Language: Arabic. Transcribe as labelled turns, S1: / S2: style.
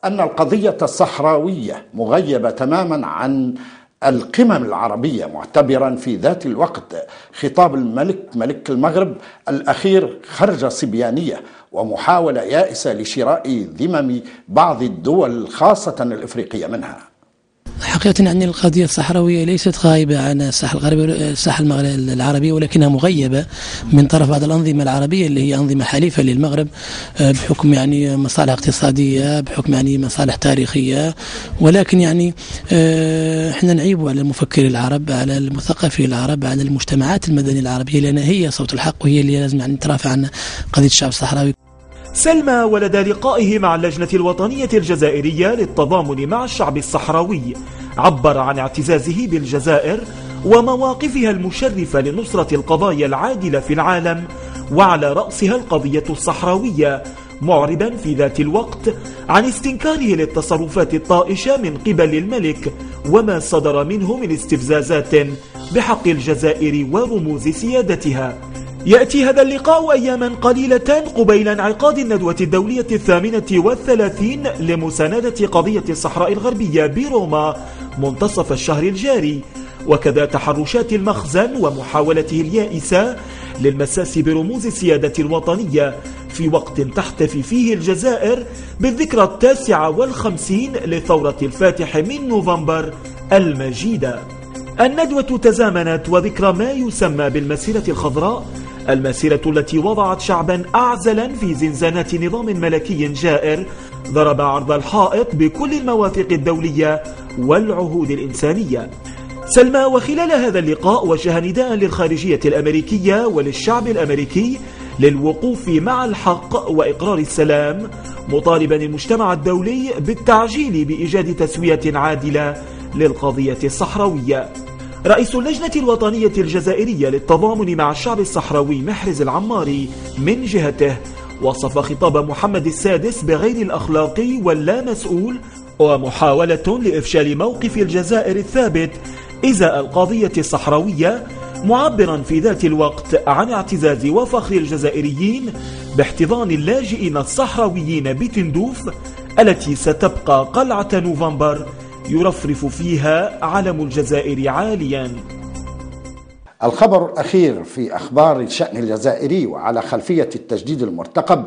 S1: أن القضية الصحراوية مغيبة تماما عن القمم العربية، معتبرا في ذات الوقت خطاب ملك المغرب الأخير خرجة صبيانية ومحاولة يائسة لشراء ذمم بعض الدول خاصة الإفريقية منها.
S2: حقيقة يعني القضية الصحراوية ليست غائبة عن الساحة الغربية الساحة العربية، ولكنها مغيبة من طرف بعض الأنظمة العربية اللي هي أنظمة حليفة للمغرب بحكم يعني مصالح اقتصادية، بحكم يعني مصالح تاريخية. ولكن يعني احنا نعيب على المفكرين العرب، على المثقفين العرب، على المجتمعات المدنية العربية، لأن هي صوت الحق وهي اللي لازم يعني ترافع عن قضية الشعب الصحراوي.
S3: سلمى ولدى لقائه مع اللجنة الوطنية الجزائرية للتضامن مع الشعب الصحراوي عبر عن اعتزازه بالجزائر ومواقفها المشرفة لنصرة القضايا العادلة في العالم، وعلى رأسها القضية الصحراوية، معربا في ذات الوقت عن استنكاره للتصرفات الطائشة من قبل الملك وما صدر منه من استفزازات بحق الجزائر ورموز سيادتها. يأتي هذا اللقاء أياما قليلة قبيل انعقاد الندوة الدولية 38 لمساندة قضية الصحراء الغربية بروما منتصف الشهر الجاري، وكذا تحرشات المخزن ومحاولته اليائسة للمساس برموز السيادة الوطنية في وقت تحتفي فيه الجزائر بالذكرى 59 لثورة الفاتح من نوفمبر المجيدة. الندوة تزامنت وذكرى ما يسمى بالمسيرة الخضراء، المسيرة التي وضعت شعبا أعزلا في زنزانات نظام ملكي جائر ضرب عرض الحائط بكل المواثيق الدولية والعهود الإنسانية. سلمى وخلال هذا اللقاء وجه نداء للخارجية الأمريكية وللشعب الأمريكي للوقوف مع الحق وإقرار السلام، مطالبا المجتمع الدولي بالتعجيل بإيجاد تسوية عادلة للقضية الصحراوية. رئيس اللجنة الوطنية الجزائرية للتضامن مع الشعب الصحراوي محرز العماري من جهته وصف خطاب محمد السادس بغير الأخلاقي واللا مسؤول ومحاولة لإفشال موقف الجزائر الثابت إزاء القضية الصحراوية، معبرا في ذات الوقت عن اعتزاز وفخر الجزائريين باحتضان اللاجئين الصحراويين بتندوف التي ستبقى قلعة نوفمبر يرفرف فيها علم الجزائر عاليا.
S1: الخبر الأخير في أخبار الشأن الجزائري وعلى خلفية التجديد المرتقب